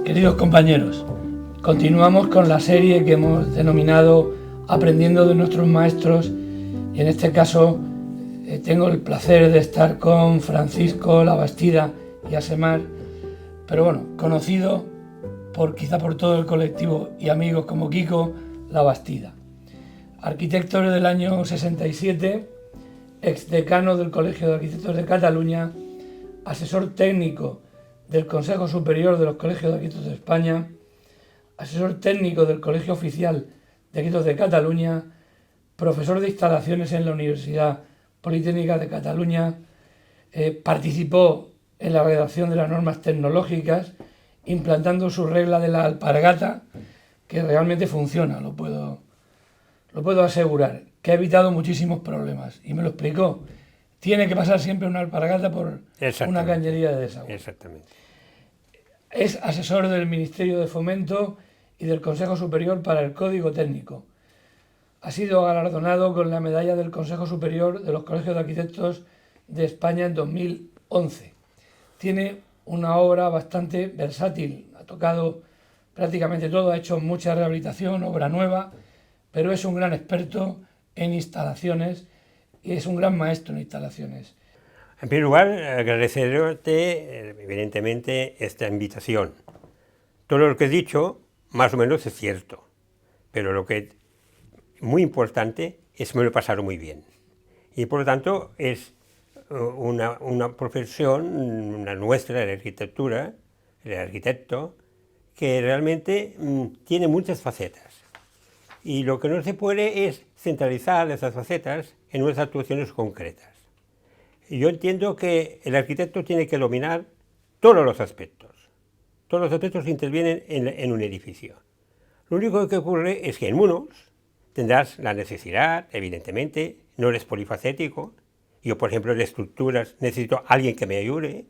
Queridos compañeros, continuamos con la serie que hemos denominado Aprendiendo de nuestros maestros, y en este caso tengo el placer de estar con Francisco Labastida y Asemar, pero bueno, conocido quizá por todo el colectivo y amigos como Kiko Labastida. Arquitecto del año 67, exdecano del Colegio de Arquitectos de Cataluña, asesor técnico del Consejo Superior de los Colegios de Arquitectos de España, asesor técnico del Colegio Oficial de Arquitectos de Cataluña, profesor de instalaciones en la Universidad Politécnica de Cataluña, participó en la redacción de las normas tecnológicas, implantando su regla de la alpargata, que realmente funciona, lo puedo asegurar, que ha evitado muchísimos problemas, y me lo explicó. Tiene que pasar siempre una alpargata por una cañería de desagüe. Exactamente. Es asesor del Ministerio de Fomento y del Consejo Superior para el Código Técnico. Ha sido galardonado con la medalla del Consejo Superior de los Colegios de Arquitectos de España en 2011. Tiene una obra bastante versátil, ha tocado prácticamente todo, ha hecho mucha rehabilitación, obra nueva, pero es un gran experto en instalaciones y es un gran maestro en instalaciones. En primer lugar, agradecerte, evidentemente, esta invitación. Todo lo que he dicho, más o menos es cierto, pero lo que es muy importante es que me lo he pasado muy bien. Y por lo tanto, es una profesión, una nuestra, de la arquitectura, el arquitecto, que realmente tiene muchas facetas. Y lo que no se puede es centralizar esas facetas en unas actuaciones concretas. Y yo entiendo que el arquitecto tiene que dominar todos los aspectos. Todos los aspectos intervienen en un edificio. Lo único que ocurre es que en unos tendrás la necesidad, evidentemente, no eres polifacético. Yo, por ejemplo, en estructuras necesito a alguien que me ayude,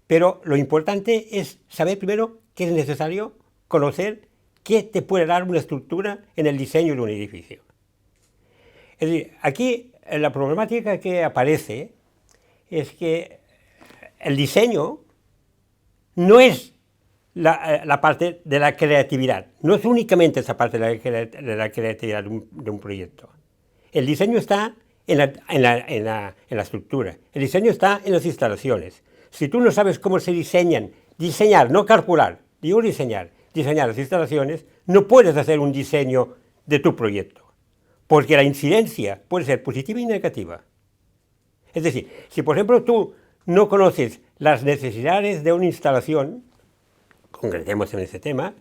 pero lo importante es saber primero qué es necesario, conocer qué te puede dar una estructura en el diseño de un edificio. Es decir, aquí la problemática que aparece es que el diseño no es la parte de la creatividad, no es únicamente esa parte de la creatividad de un proyecto. El diseño está en la estructura, el diseño está en las instalaciones. Si tú no sabes cómo se diseñar, no calcular, digo diseñar las instalaciones, no puedes hacer un diseño de tu proyecto, porque la incidencia puede ser positiva y negativa. Es decir, si por ejemplo tú no conoces las necesidades de una instalación, concretemos en ese tema,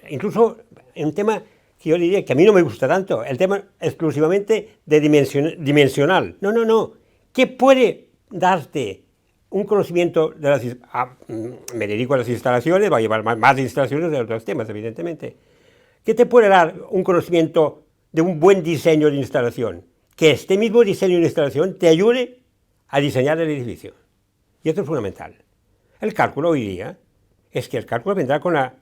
incluso en un tema que yo diría que a mí no me gusta tanto, el tema exclusivamente de dimensional. No. ¿Qué puede darte un conocimiento de las... me dedico a las instalaciones, va a llevar más instalaciones de otros temas, evidentemente. ¿Qué te puede dar un conocimiento de un buen diseño de instalación? Que este mismo diseño de instalación te ayude a diseñar el edificio. Y esto es fundamental. El cálculo hoy día es que el cálculo vendrá con la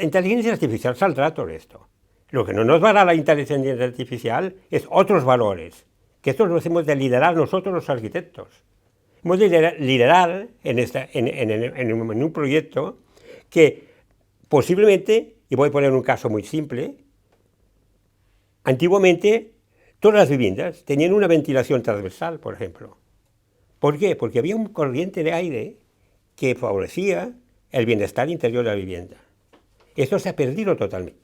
inteligencia artificial, saldrá todo esto. Lo que no nos va a dar la inteligencia artificial es otros valores, que estos los hemos de liderar nosotros los arquitectos. Hemos de liderar en un proyecto que posiblemente, y voy a poner un caso muy simple, antiguamente todas las viviendas tenían una ventilación transversal, por ejemplo. ¿Por qué? Porque había un corriente de aire que favorecía el bienestar interior de la vivienda. Esto se ha perdido totalmente.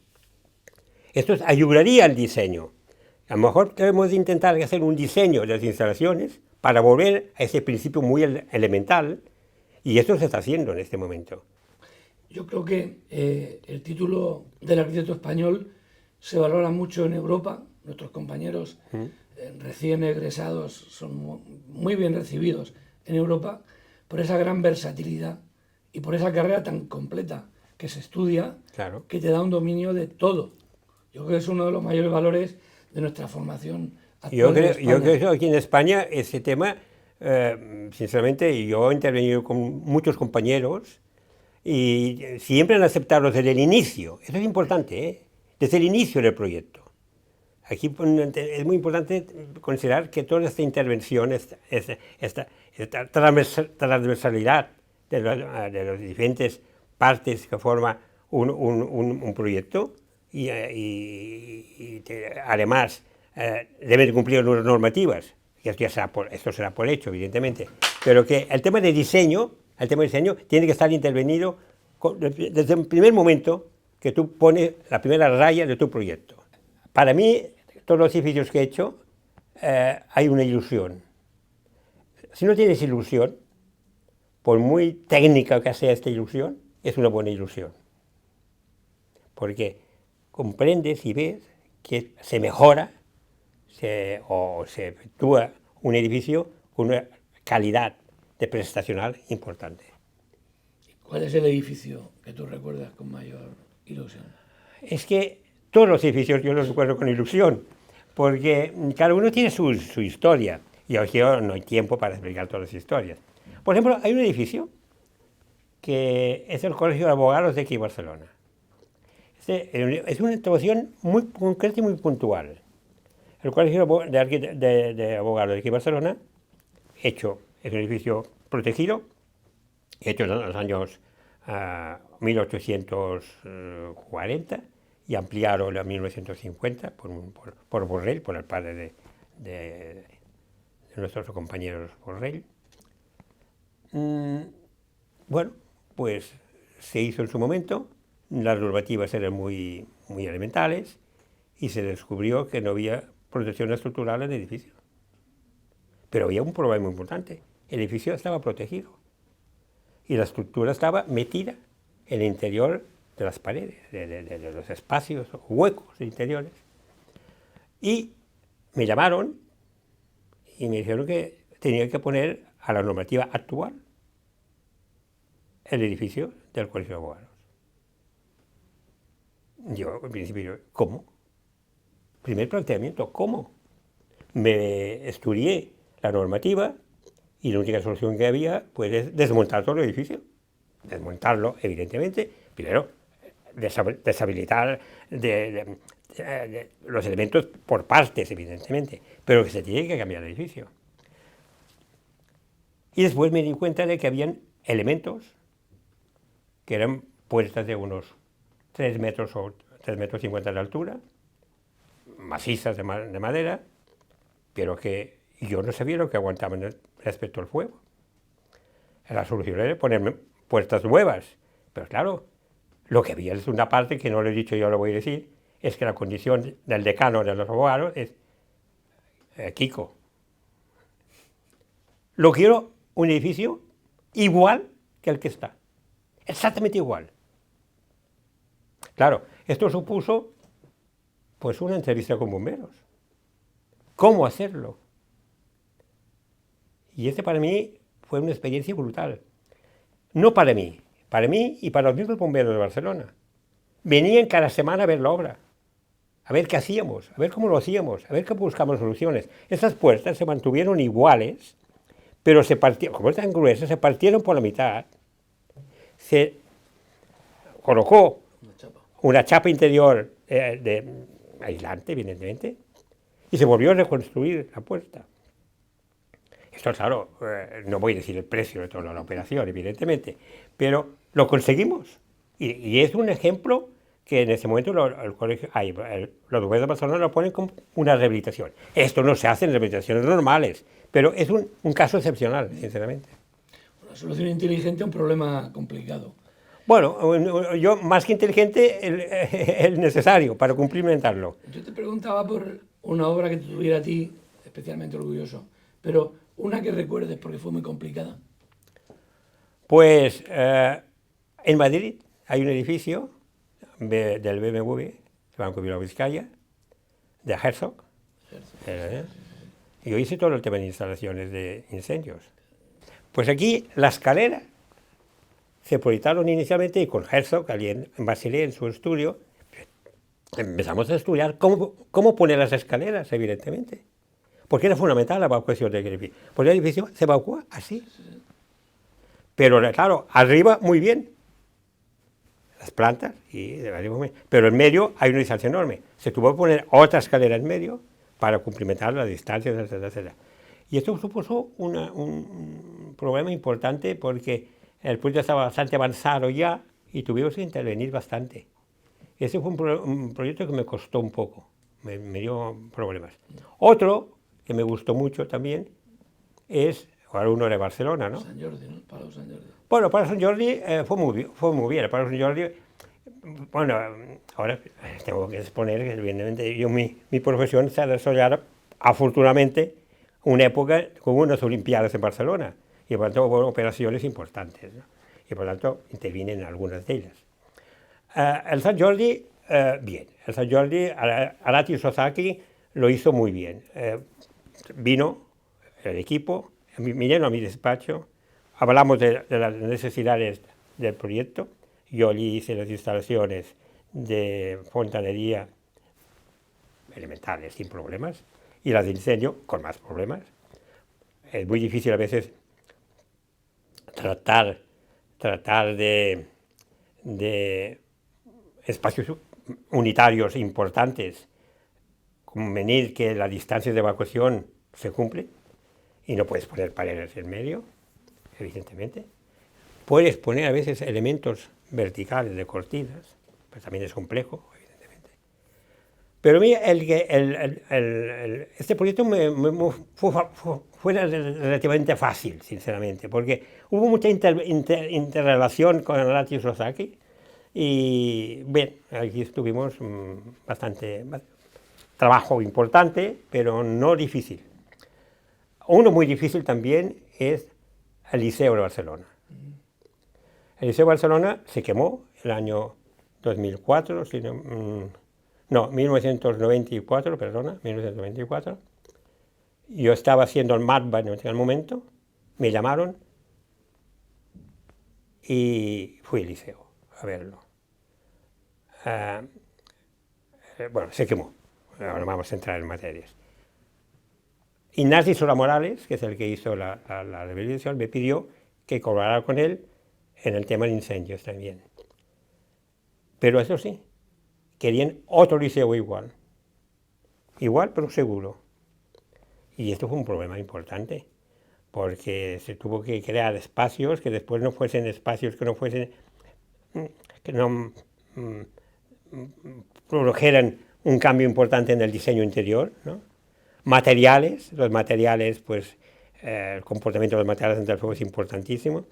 Esto ayudaría al diseño. A lo mejor debemos de intentar hacer un diseño de las instalaciones para volver a ese principio muy elemental, y esto se está haciendo en este momento. Yo creo que el título del arquitecto español se valora mucho en Europa. Nuestros compañeros recién egresados son muy bien recibidos en Europa por esa gran versatilidad y por esa carrera tan completa que se estudia, claro, que te da un dominio de todo. Yo creo que es uno de los mayores valores de nuestra formación actual. Yo creo que aquí en España ese tema, sinceramente, yo he intervenido con muchos compañeros y siempre han aceptado desde el inicio. Eso es importante, desde el inicio del proyecto. Aquí es muy importante considerar que toda esta intervención, esta transversalidad de las diferentes partes que forma un proyecto y además deben cumplir las normativas, y esto será por hecho, evidentemente, pero que el tema de diseño tiene que estar intervenido desde el primer momento que tú pones la primera raya de tu proyecto. Para mí, todos los edificios que he hecho, hay una ilusión. Si no tienes ilusión, por muy técnica que sea esta ilusión, es una buena ilusión. Porque comprendes y ves que se mejora o se efectúa un edificio con una calidad de prestacional importante. ¿Cuál es el edificio que tú recuerdas con mayor ilusión? Es que todos los edificios yo los recuerdo con ilusión, porque cada uno tiene su historia, y aquí no hay tiempo para explicar todas las historias. Por ejemplo, hay un edificio que es el Colegio de Abogados de aquí en Barcelona. Es una situación muy concreta y muy puntual. El Colegio de Abogados de aquí en Barcelona, es un edificio protegido, hecho en los años 1840 y ampliaron en 1950 por Borrell, por el padre de nuestros compañeros Borrell. Bueno, pues se hizo en su momento, las normativas eran muy elementales y se descubrió que no había protección estructural en el edificio. Pero había un problema muy importante, el edificio estaba protegido y la estructura estaba metida en el interior de las paredes, de los espacios, huecos interiores. Y me llamaron y me dijeron que tenía que poner a la normativa actual el edificio del Colegio de Abogados. Yo, al principio, ¿cómo? Primer planteamiento, ¿cómo? Me estudié la normativa y la única solución que había pues, es desmontar todo el edificio. Desmontarlo, evidentemente, primero deshabilitar los elementos por partes, evidentemente, pero que se tiene que cambiar el edificio. Y después me di cuenta de que habían elementos que eran puertas de unos 3 metros o 3,50 metros de altura, macizas de madera, pero que yo no sabía lo que aguantaban respecto al fuego. La solución era ponerme puertas nuevas, pero claro, lo que había es una parte que no lo he dicho, yo lo voy a decir, es que la condición del decano de los abogados es Kiko. Lo quiero un edificio igual que el que está, exactamente igual. Claro, esto supuso pues una entrevista con bomberos. ¿Cómo hacerlo? Y para mí fue una experiencia brutal. No para mí y para los mismos bomberos de Barcelona. Venían cada semana a ver la obra, a ver qué hacíamos, a ver cómo lo hacíamos, a ver cómo buscamos soluciones. Esas puertas se mantuvieron iguales, pero se partieron, como están gruesas, se partieron por la mitad. Se colocó una chapa interior aislante, evidentemente, y se volvió a reconstruir la puerta. Esto, claro, no voy a decir el precio de toda la operación, evidentemente, pero lo conseguimos. Y es un ejemplo que en ese momento los bomberos de Barcelona lo ponen como una rehabilitación. Esto no se hace en rehabilitaciones normales, pero es un caso excepcional, sinceramente. Una solución inteligente a un problema complicado. Bueno, yo más que inteligente, el necesario para cumplimentarlo. Yo te preguntaba por una obra que te tuviera a ti especialmente orgulloso, pero una que recuerdes porque fue muy complicada. Pues en Madrid hay un edificio del BMW, Banco Bilbao Vizcaya, de Herzog. Yo hice todo el tema de instalaciones de incendios. Pues aquí la escalera se proyectaron inicialmente y con Herzog, allí en Basilea, en su estudio, empezamos a estudiar cómo poner las escaleras, evidentemente. Porque era fundamental la evacuación del edificio. Pues el edificio se evacúa así. Pero claro, arriba muy bien, las plantas, pero en medio hay una distancia enorme. Se tuvo que poner otra escalera en medio para cumplimentar las distancias, etcétera, etcétera. Y esto supuso un problema importante porque el proyecto estaba bastante avanzado ya y tuvimos que intervenir bastante. Ese fue un proyecto que me costó un poco, me dio problemas. Otro que me gustó mucho también es, ahora uno de Barcelona, ¿no? Sant Jordi, ¿no? Palau Sant Jordi. Bueno, para Sant Jordi fue muy bien. Para Sant Jordi, bueno, ahora tengo que exponer que evidentemente mi profesión se ha desarrollado afortunadamente una época con unas Olimpiadas en Barcelona y por tanto hubo operaciones importantes, ¿no? Y por tanto intervine en algunas de ellas. El Sant Jordi, bien. El Sant Jordi, Arati Sozaki lo hizo muy bien. Vino el equipo, vinieron a mi despacho, hablamos de las necesidades del proyecto. Yo allí hice las instalaciones de fontanería elementales sin problemas y las de incendio con más problemas. Es muy difícil a veces tratar de espacios unitarios importantes, convenir que la distancia de evacuación se cumple y no puedes poner paredes en medio, evidentemente. Puedes poner a veces elementos verticales de cortinas, pues también es complejo, evidentemente. Pero mira, este proyecto fue relativamente fácil, sinceramente, porque hubo mucha interrelación con Arati Sozaki y bien, aquí estuvimos bastante trabajo importante, pero no difícil. Uno muy difícil también es el Liceo de Barcelona. El Liceo de Barcelona se quemó el año 2004, 1994. Yo estaba haciendo el MATBA en aquel momento, me llamaron y fui al Liceo a verlo. Bueno, se quemó, ahora vamos a entrar en materias. Ignasi Sola Morales, que es el que hizo la rehabilitación, me pidió que colaborara con él en el tema de incendios también. Pero eso sí, querían otro liceo igual pero seguro. Y esto fue un problema importante, porque se tuvo que crear espacios que después no fuesen espacios que no produjeran un cambio importante en el diseño interior, ¿no? Los materiales, pues el comportamiento de los materiales ante el fuego es importantísimo.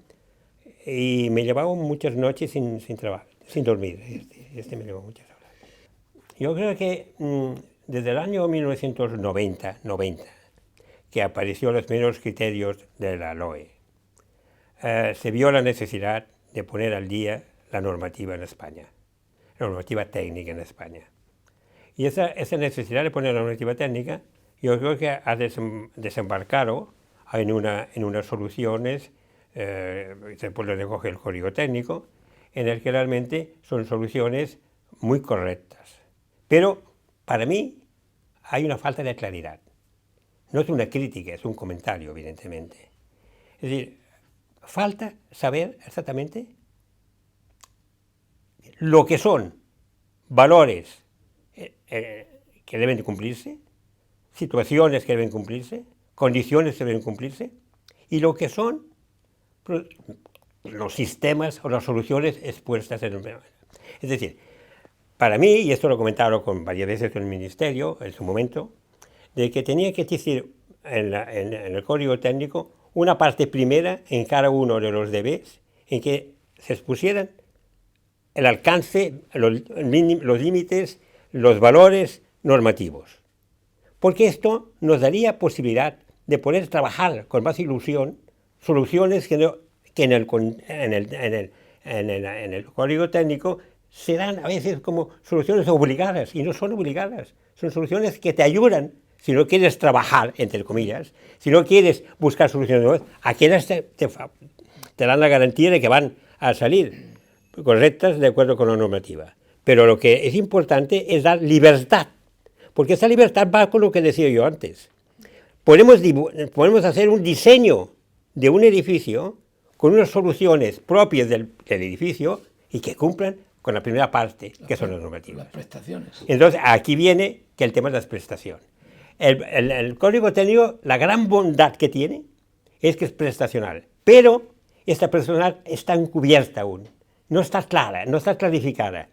Y me llevaba muchas noches sin trabajar, sin dormir. Este me llevó muchas horas. Yo creo que desde el año 1990, que apareció los primeros criterios de la LOE, se vio la necesidad de poner al día la normativa en España, la normativa técnica en España. Y esa necesidad de poner la normativa técnica, yo creo que ha desembarcado en unas soluciones, después lo recoge el código técnico, en el que realmente son soluciones muy correctas. Pero para mí hay una falta de claridad. No es una crítica, es un comentario, evidentemente. Es decir, falta saber exactamente lo que son valores que deben cumplirse, situaciones que deben cumplirse, condiciones que deben cumplirse, y lo que son los sistemas o las soluciones expuestas en el... Es decir, para mí, y esto lo he comentado varias veces con el Ministerio en su momento, de que tenía que existir en el código técnico una parte primera en cada uno de los deberes en que se expusieran el alcance, los límites, los valores normativos. Porque esto nos daría posibilidad de poder trabajar con más ilusión soluciones que en el código técnico se dan a veces como soluciones obligadas, y no son obligadas, son soluciones que te ayudan, si no quieres trabajar, entre comillas, si no quieres buscar soluciones nuevas, aquellas te dan la garantía de que van a salir correctas de acuerdo con la normativa. Pero lo que es importante es dar libertad, porque esa libertad va con lo que decía yo antes. Podemos hacer un diseño de un edificio con unas soluciones propias del edificio y que cumplan con la primera parte, que son las normativas. Las prestaciones. Entonces, aquí viene que el tema de las prestaciones. El código técnico, la gran bondad que tiene es que es prestacional, pero esta personalidad está encubierta aún, no está clara, no está clarificada.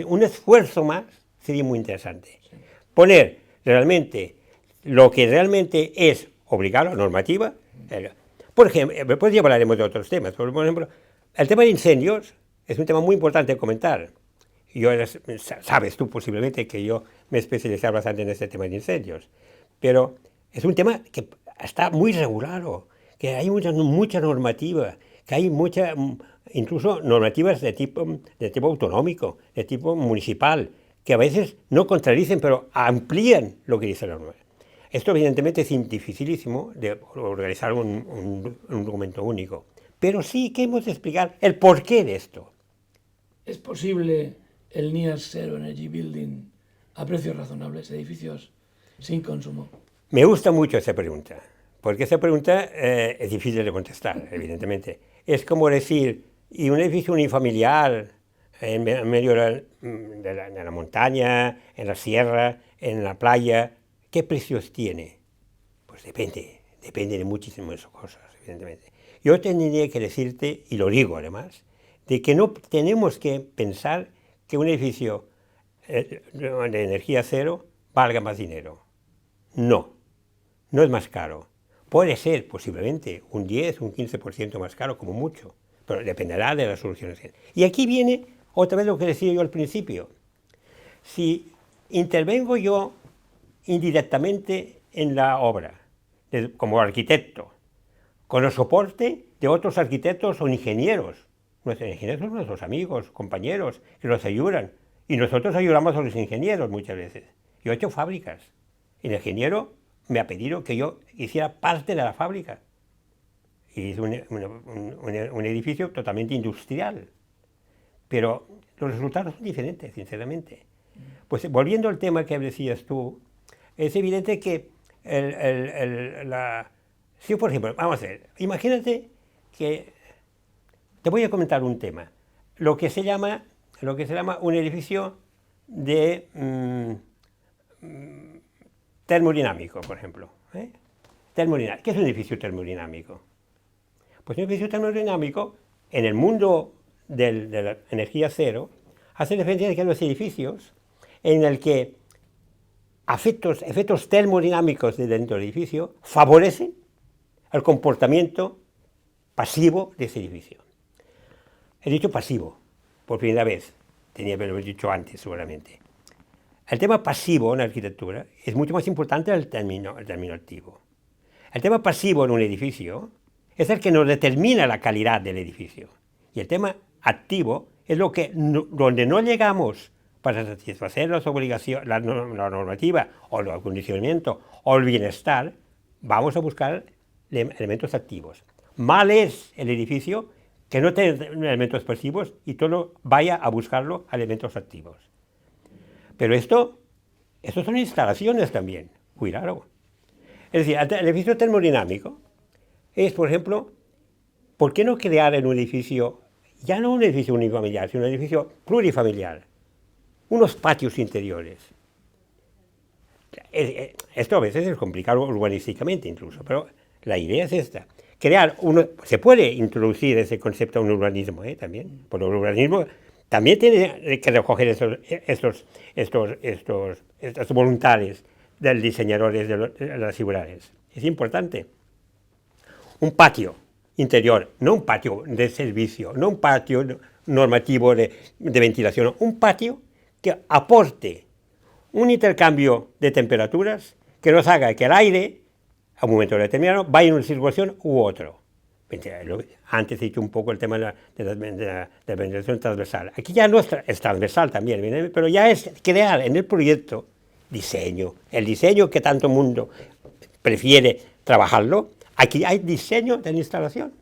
Un esfuerzo más sería muy interesante. Poner realmente lo que realmente es obligado, la normativa. Por ejemplo, después ya hablaremos de otros temas. Por ejemplo, el tema de incendios es un tema muy importante de comentar. Sabes tú posiblemente que yo me he especializado bastante en este tema de incendios, pero es un tema que está muy regulado, que hay mucha normativa, que hay incluso normativas de tipo autonómico, de tipo municipal, que a veces no contradicen, pero amplían lo que dice la norma. Esto evidentemente es dificilísimo de organizar un documento único, pero sí que hemos de explicar el porqué de esto. ¿Es posible el Near Zero Energy Building a precios razonables, edificios sin consumo? Me gusta mucho esa pregunta, porque esa pregunta es difícil de contestar, evidentemente. Es como decir, ¿y un edificio unifamiliar en medio de la montaña, en la sierra, en la playa, qué precios tiene? Pues depende de muchísimas cosas, evidentemente. Yo tendría que decirte, y lo digo además, de que no tenemos que pensar que un edificio de energía cero valga más dinero. No es más caro. Puede ser posiblemente un 10, un 15% más caro como mucho, pero dependerá de las soluciones. Y aquí viene otra vez lo que decía yo al principio. Si intervengo yo indirectamente en la obra, como arquitecto, con el soporte de otros arquitectos o ingenieros. Nuestros ingenieros son nuestros amigos, compañeros, que nos ayudan. Y nosotros ayudamos a los ingenieros muchas veces. Yo he hecho fábricas. Y el ingeniero me ha pedido que yo hiciera parte de la fábrica. Y es un edificio totalmente industrial. Pero los resultados son diferentes, sinceramente. Pues volviendo al tema que decías tú, es evidente que si, por ejemplo, vamos a ver, imagínate que te voy a comentar un tema, lo que se llama un edificio de termodinámico, por ejemplo. Termodinámico. ¿Qué es un edificio termodinámico? Pues un edificio termodinámico, en el mundo de la energía cero, hace referencia a los edificios en el que efectos termodinámicos de dentro del edificio favorecen el comportamiento pasivo de ese edificio. He dicho pasivo, por primera vez, tenía que haberlo dicho antes seguramente. El tema pasivo en la arquitectura es mucho más importante que el término activo. El tema pasivo en un edificio es el que nos determina la calidad del edificio. Y el tema activo es donde no llegamos para satisfacer las obligaciones, la normativa o el acondicionamiento o el bienestar, vamos a buscar elementos activos. Mal es el edificio que no tiene elementos pasivos y todo vaya a buscarlo a elementos activos. Pero esto son instalaciones también, cuidado. Es decir, el edificio termodinámico es, por ejemplo, ¿por qué no crear en un edificio, ya no un edificio unifamiliar, sino un edificio plurifamiliar, unos patios interiores? Esto a veces es complicado urbanísticamente incluso, pero la idea es esta. Se puede introducir ese concepto en un urbanismo también, porque el urbanismo también tiene que recoger estos voluntades del diseñadores de las ciudades. Es importante. Un patio interior, no un patio de servicio, no un patio normativo de ventilación, un patio que aporte un intercambio de temperaturas que nos haga que el aire, a un momento determinado, vaya en una circulación u otro. Antes he dicho un poco el tema de la ventilación transversal. Aquí ya no es transversal también, pero ya es crear en el proyecto el diseño que tanto mundo prefiere trabajarlo. Aquí hay diseño de la instalación.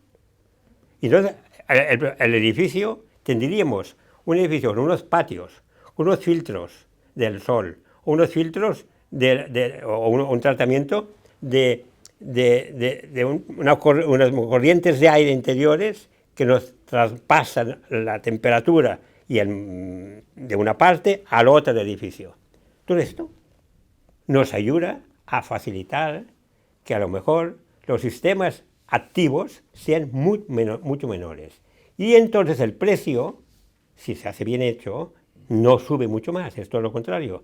Y entonces, el edificio, tendríamos un edificio con unos patios, unos filtros del sol, unos filtros o un tratamiento de unas corrientes de aire interiores que nos traspasan la temperatura de una parte a la otra del edificio. Todo esto nos ayuda a facilitar que a lo mejor los sistemas activos sean mucho menores. Y entonces el precio, si se hace bien hecho, no sube mucho más, es todo lo contrario.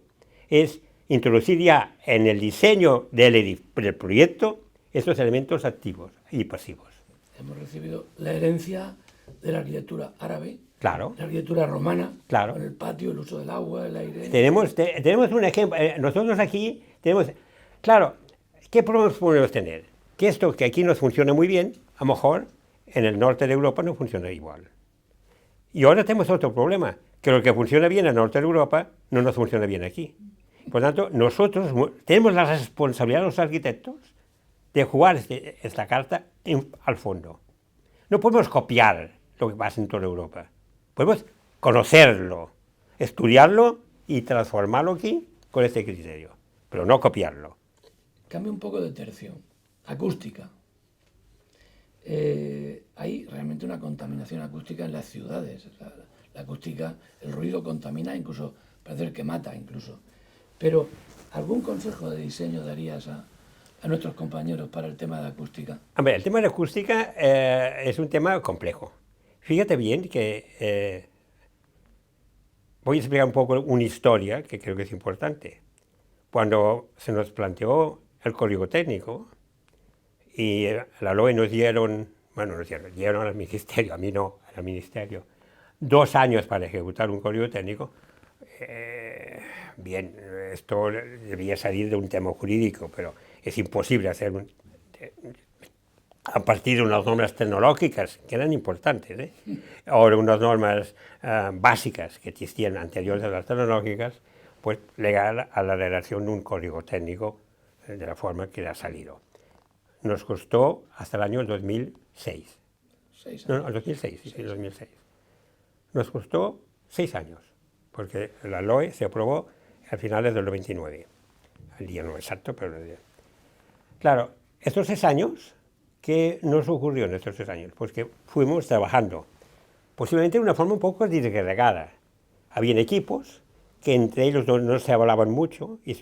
Es introducir ya en el diseño del proyecto estos elementos activos y pasivos. Hemos recibido la herencia de la arquitectura árabe, Claro. la arquitectura romana, Claro. con el patio, el uso del agua, el aire. Tenemos un ejemplo, nosotros aquí tenemos, claro, ¿qué problemas podemos tener? Que esto que aquí nos funciona muy bien, a lo mejor en el norte de Europa no funciona igual. Y ahora tenemos otro problema, que lo que funciona bien en el norte de Europa no nos funciona bien aquí. Por tanto, nosotros tenemos la responsabilidad, los arquitectos, de jugar esta carta al fondo. No podemos copiar lo que pasa en toda Europa. Podemos conocerlo, estudiarlo y transformarlo aquí con este criterio, pero no copiarlo. Cambia un poco de tercio. Acústica. Hay realmente una contaminación acústica en las ciudades. La acústica, el ruido contamina, incluso parece que mata incluso. Pero, ¿algún consejo de diseño darías a nuestros compañeros para el tema de acústica? Hombre, el tema de acústica es un tema complejo. Fíjate bien que voy a explicar un poco una historia que creo que es importante. Cuando se nos planteó el código técnico y la LOE nos dieron al ministerio, a mí no, al ministerio, 2 años para ejecutar un código técnico. Bien, esto debía salir de un tema jurídico, pero es imposible hacer a partir de unas normas tecnológicas que eran importantes, o de unas normas básicas que existían anteriores a las tecnológicas, pues legal a la redacción de un código técnico de la forma que ha salido. Nos costó hasta el año 2006. 6 años. No, 2006, sí, 2006. Nos costó 6 años, porque la LOE se aprobó a finales del 99. El día no exacto, pero el día. Claro, estos 6 años, ¿qué nos ocurrió en estos 6 años? Pues que fuimos trabajando, posiblemente de una forma un poco disgregada. Habían equipos que entre ellos no se hablaban mucho y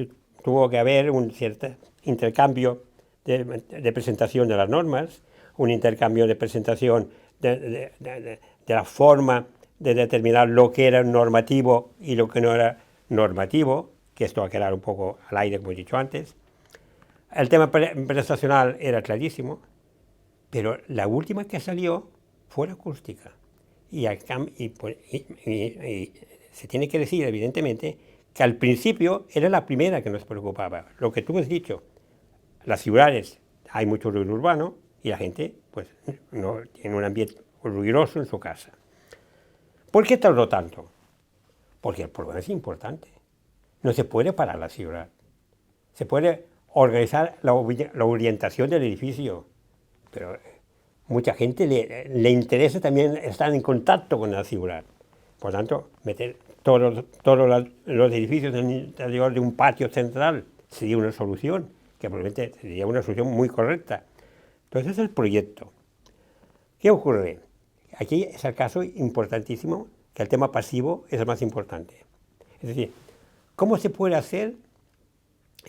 tuvo que haber un cierto intercambio de presentación de las normas, un intercambio de presentación de la forma de determinar lo que era normativo y lo que no era normativo, que esto va a quedar un poco al aire, como he dicho antes. El tema prestacional era clarísimo, pero la última que salió fue la acústica. Y se tiene que decir, evidentemente, que al principio era la primera que nos preocupaba. Lo que tú has dicho, las ciudades hay mucho ruido urbano y la gente pues, no tiene un ambiente ruidoso en su casa. ¿Por qué tardó tanto? Porque el problema es importante. No se puede parar la ciudad. Se puede organizar la orientación del edificio, pero mucha gente le interesa también estar en contacto con la ciudad. Por tanto, meter todos los edificios en el interior de un patio central sería una solución, que probablemente sería una solución muy correcta. Entonces, el proyecto. ¿Qué ocurre? Aquí es el caso importantísimo, que el tema pasivo es el más importante. Es decir, ¿cómo se puede hacer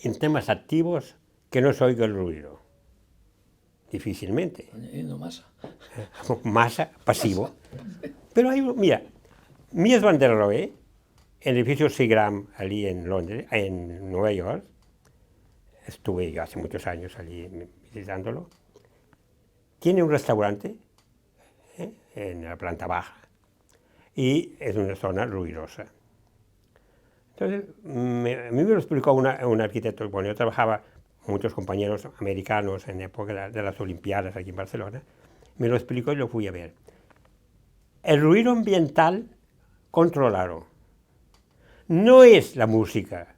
en temas activos que no se oiga el ruido? Difícilmente. Añadiendo masa. Masa, pasivo. Pero hay, mira, Mies van der Rohe, el edificio Seagram, allí en Londres, en Nueva York, estuve yo hace muchos años allí visitándolo, tiene un restaurante en la planta baja y es una zona ruidosa. Entonces, a mí me lo explicó un arquitecto. Bueno, yo trabajaba con muchos compañeros americanos en época de las Olimpiadas aquí en Barcelona, me lo explicó y lo fui a ver. El ruido ambiental controlado no es la música.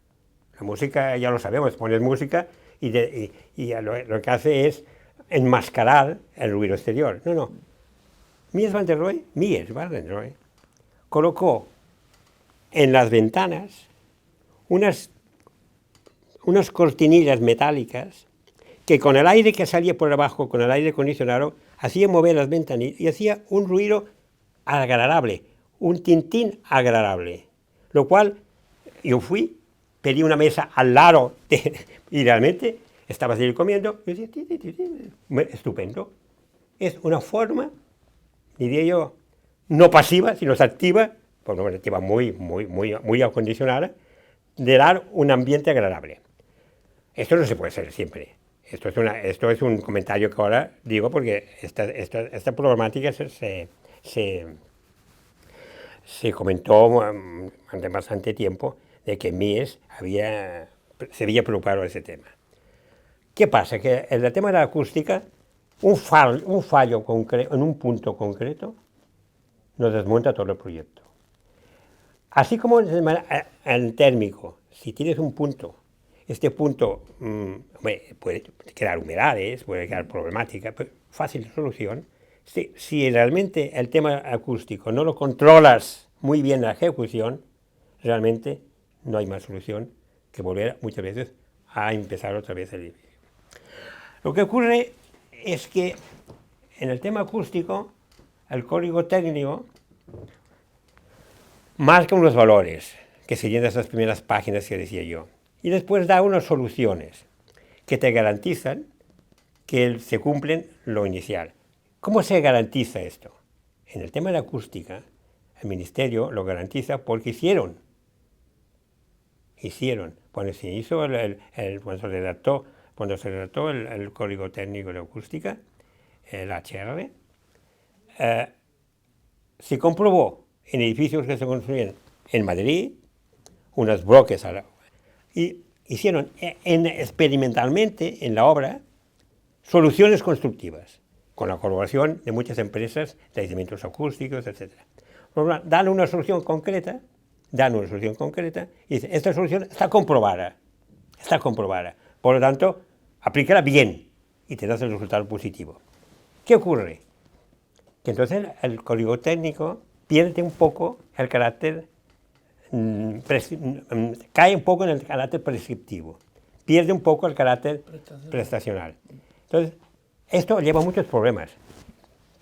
La música ya lo sabemos, pones música y lo que hace es enmascarar el ruido exterior. No. Mies van der Rohe colocó en las ventanas unas cortinillas metálicas que con el aire que salía por abajo, con el aire acondicionado, hacía mover las ventanillas y hacía un ruido agradable, un tintín agradable. Lo cual yo fui, pedí una mesa al lado y realmente estaba así comiendo y decía, estupendo. es una forma, diría yo, no pasiva, sino activa, por una activa muy acondicionada, de dar un ambiente agradable. Esto no se puede hacer siempre. Esto es un comentario que ahora digo porque esta problemática se comentó hace bastante tiempo de que Mies se había preocupado de ese tema. ¿Qué pasa? Que en el tema de la acústica, un fallo en un punto concreto nos desmonta todo el proyecto. Así como en el térmico, si tienes un punto, este punto puede crear humedades, puede crear problemática, pero fácil de solución. Si realmente el tema acústico no lo controlas muy bien la ejecución, realmente no hay más solución que volver muchas veces a empezar otra vez el edificio. Lo que ocurre es que en el tema acústico, el código técnico marca unos valores, que serían esas primeras páginas que decía yo, y después da unas soluciones que te garantizan que se cumplen lo inicial. ¿Cómo se garantiza esto? En el tema de la acústica, el Ministerio lo garantiza porque hicieron. Cuando se hizo cuando se redactó el Código Técnico de Acústica, el HR, se comprobó en edificios que se construyen en Madrid, unos bloques y hicieron experimentalmente en la obra soluciones constructivas, con la colaboración de muchas empresas de aislamientos acústicos, etc. Dan una solución concreta y dicen, esta solución está comprobada. Por lo tanto, aplícala bien y tendrás el resultado positivo. ¿Qué ocurre? Que entonces el código técnico pierde un poco el carácter, cae un poco en el carácter prescriptivo, pierde un poco el carácter prestacional. Entonces, esto lleva a muchos problemas.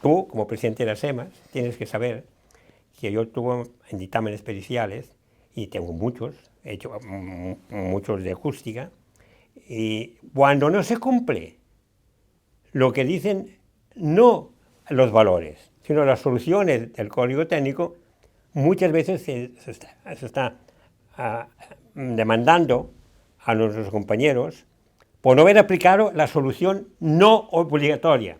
Tú, como presidente de las SEMAS, tienes que saber que yo tuve en dictámenes periciales, y tengo muchos, he hecho muchos de acústica, y cuando no se cumple lo que dicen, no los valores, sino las soluciones del código técnico, muchas veces se está demandando a nuestros compañeros por no haber aplicado la solución no obligatoria.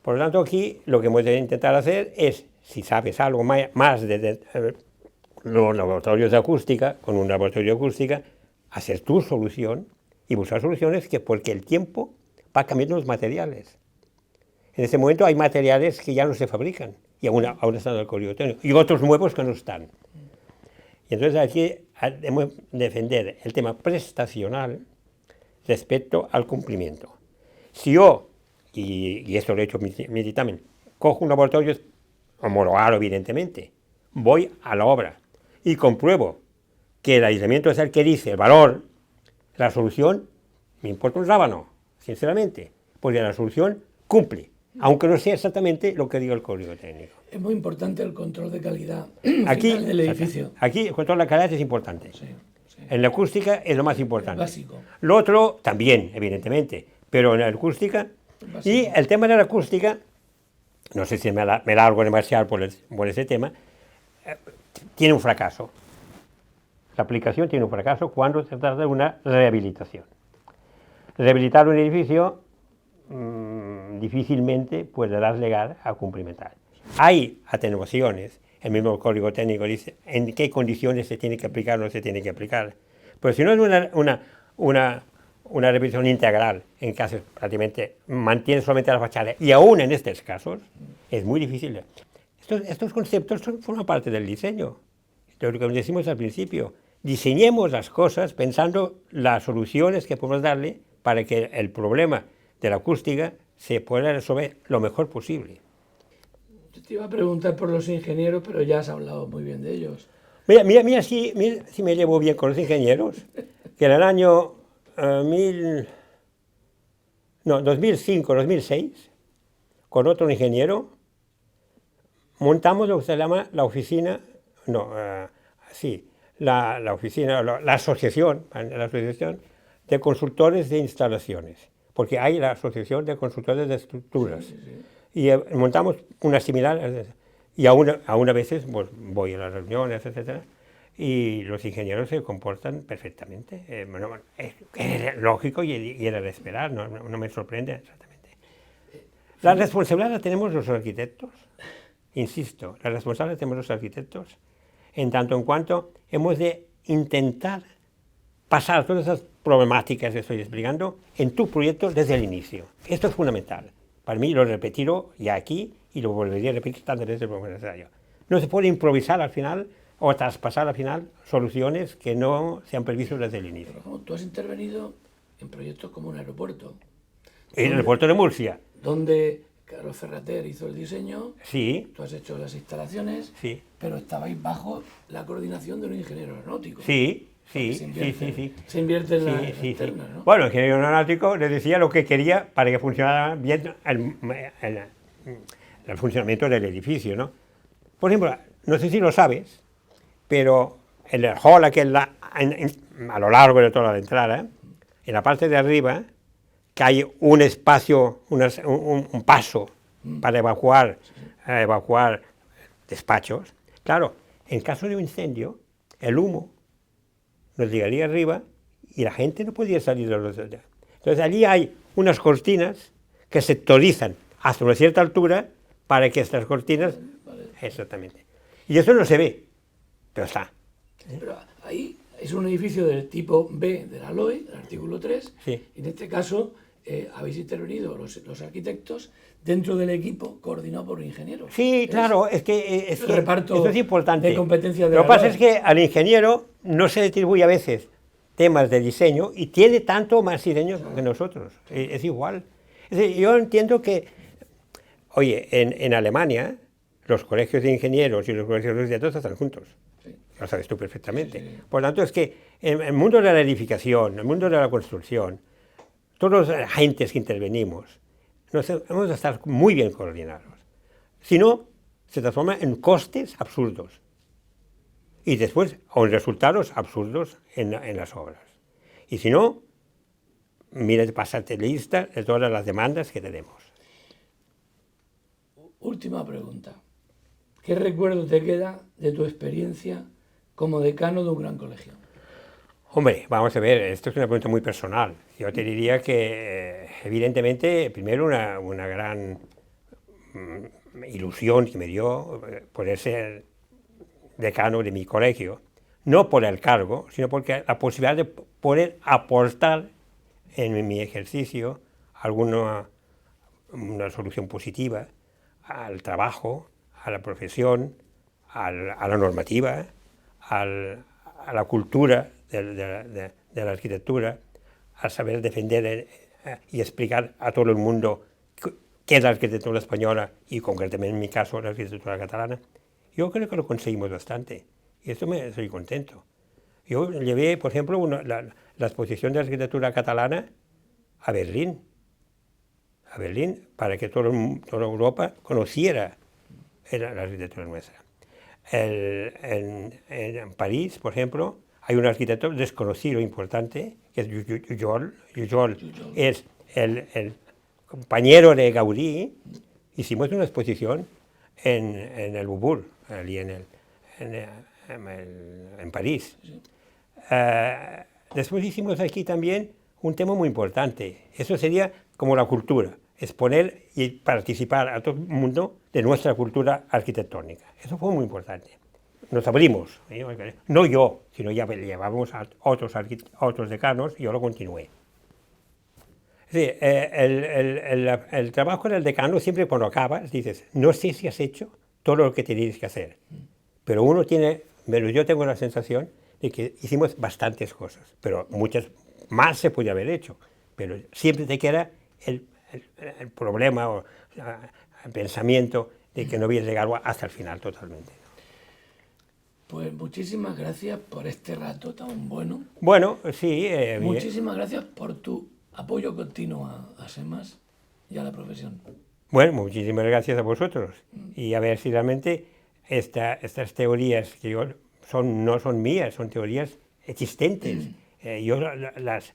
Por lo tanto, aquí lo que hemos de intentar hacer es, si sabes algo más de los laboratorios de acústica, con un laboratorio de acústica, hacer tu solución y buscar soluciones porque el tiempo va cambiando los materiales. En este momento hay materiales que ya no se fabrican y aún están en el código técnico, y otros nuevos que no están. Y entonces aquí debemos defender el tema prestacional respecto al cumplimiento. Si yo, y esto lo he hecho en mi dictamen, cojo un laboratorio homologado, evidentemente, voy a la obra y compruebo que el aislamiento es el que dice el valor, la solución me importa un rábano, sinceramente, porque la solución cumple, aunque no sea exactamente lo que diga el código técnico. Es muy importante el control de calidad aquí, del edificio. Aquí el control de calidad es importante. Sí. En la acústica es lo más importante. Es básico. Lo otro también, evidentemente, pero en la acústica. Y el tema de la acústica, no sé si me largo demasiado por ese tema, tiene un fracaso. La aplicación tiene un fracaso cuando se trata de una rehabilitación. Rehabilitar un edificio difícilmente puede dar lugar a cumplimentar. Hay atenuaciones, el mismo código técnico dice en qué condiciones se tiene que aplicar o no se tiene que aplicar. Pero si no es una revisión integral, en casos prácticamente mantiene solamente la fachada, y aún en estos casos es muy difícil. Estos conceptos forman parte del diseño. Lo que decimos al principio, diseñemos las cosas pensando las soluciones que podemos darle para que el problema de la acústica se pueda resolver lo mejor posible. Yo te iba a preguntar por los ingenieros, pero ya has hablado muy bien de ellos. Mira si me llevo bien con los ingenieros, que en el año 2005-2006, con otro ingeniero, montamos lo que se llama la oficina, la asociación de consultores de instalaciones, porque hay la Asociación de Constructores de Estructuras. Y montamos una similar, y aún a veces pues, voy a las reuniones, etcétera, y los ingenieros se comportan perfectamente. Bueno, es lógico y era de esperar, no me sorprende exactamente. La responsabilidad la tenemos los arquitectos, insisto, la responsabilidad la tenemos los arquitectos, en tanto en cuanto hemos de intentar pasar todas esas problemáticas que estoy explicando en tu proyecto desde el inicio. Esto es fundamental. Para mí lo repetiré ya aquí y lo volvería a repetir tantas veces como necesario. No se puede improvisar al final o traspasar al final soluciones que no se han previsto desde el inicio. Pero tú has intervenido en proyectos como un aeropuerto. En el puerto de Murcia. Donde Carlos Ferrater hizo el diseño, sí. Tú has hecho las instalaciones, sí. Pero estabais bajo la coordinación de un ingeniero aeronáutico. Sí. Sí. Se invierte en las externas, ¿no? Bueno, el ingeniero aeronáutico le decía lo que quería para que funcionara bien el funcionamiento del edificio, ¿no? Por ejemplo, no sé si lo sabes, pero en el hall aquel a lo largo de toda la entrada, en la parte de arriba, que hay un espacio, un paso para evacuar despachos. Claro, en caso de un incendio, el humo nos llegaría arriba y la gente no podía salir de los... Entonces allí hay unas cortinas que sectorizan hasta una cierta altura para que estas cortinas... Exactamente. Y eso no se ve, pero está. Pero ahí es un edificio del tipo B de la LOE, del artículo 3, sí. Y en este caso habéis intervenido los arquitectos dentro del equipo coordinado por ingenieros. Sí, claro, es que reparto eso es importante. De competencias de Lo que pasa es que al ingeniero no se le atribuye a veces temas de diseño y tiene tanto más diseño que nosotros. Es igual. Es decir, yo entiendo que, oye, en Alemania los colegios de ingenieros y los colegios de arquitectos están juntos. Sí. Lo sabes tú perfectamente. Sí. Por lo tanto, es que en el mundo de la edificación, en el mundo de la construcción, todos los agentes que intervenimos, hemos de estar muy bien coordinados. Si no, se transforma en costes absurdos. Y después, o en resultados absurdos en las obras. Y si no, mira, pásate lista de todas las demandas que tenemos. Última pregunta. ¿Qué recuerdo te queda de tu experiencia como decano de un gran colegio? Hombre, vamos a ver, esto es una pregunta muy personal. Yo te diría que, evidentemente, primero una gran ilusión que me dio poder ser decano de mi colegio, no por el cargo, sino porque la posibilidad de poder aportar en mi ejercicio una solución positiva al trabajo, a la profesión, a la normativa, a la cultura de la arquitectura, a saber defender y explicar a todo el mundo qué es la arquitectura española y concretamente en mi caso la arquitectura catalana. Yo creo que lo conseguimos bastante y esto me estoy contento. Yo llevé, por ejemplo, la exposición de arquitectura catalana a Berlín, para que toda Europa conociera la arquitectura nuestra. En París, por ejemplo, hay un arquitecto desconocido importante, que es Pujol. Es el compañero de Gaudí. Hicimos una exposición en el Beaubourg, allí en París. Después hicimos aquí también un tema muy importante. Eso sería como la cultura, exponer y participar a todo el mundo de nuestra cultura arquitectónica. Eso fue muy importante. Nos abrimos, no yo, sino ya llevábamos a otros decanos y yo lo continué. Es decir, el trabajo del decano siempre cuando acabas dices, no sé si has hecho todo lo que tenías que hacer, pero yo tengo la sensación de que hicimos bastantes cosas, pero muchas más se podía haber hecho, pero siempre te queda el problema o el pensamiento de que no habías llegado hasta el final totalmente. Pues muchísimas gracias por este rato tan bueno. Bueno, sí. Muchísimas gracias por tu apoyo continuo a SEMAS y a la profesión. Bueno, muchísimas gracias a vosotros. Y a ver si realmente estas teorías que no son mías, son teorías existentes. Yo las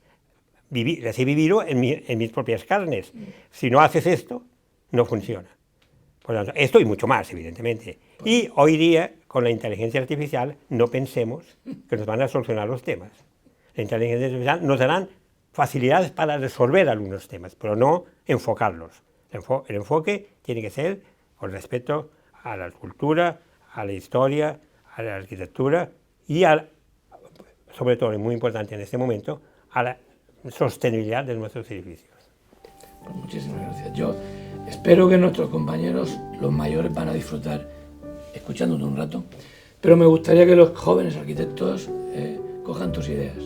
les he vivido en mis propias carnes. Si no haces esto, no funciona. Por lo tanto, esto y mucho más, evidentemente. Y hoy día, con la inteligencia artificial, no pensemos que nos van a solucionar los temas. La inteligencia artificial nos dará facilidades para resolver algunos temas, pero no enfocarlos. El enfoque tiene que ser con respecto a la cultura, a la historia, a la arquitectura y, sobre todo, y muy importante en este momento, a la sostenibilidad de nuestros edificios. Pues muchísimas gracias. Yo espero que nuestros compañeros, los mayores, van a disfrutar escuchándote un rato, pero me gustaría que los jóvenes arquitectos cojan tus ideas.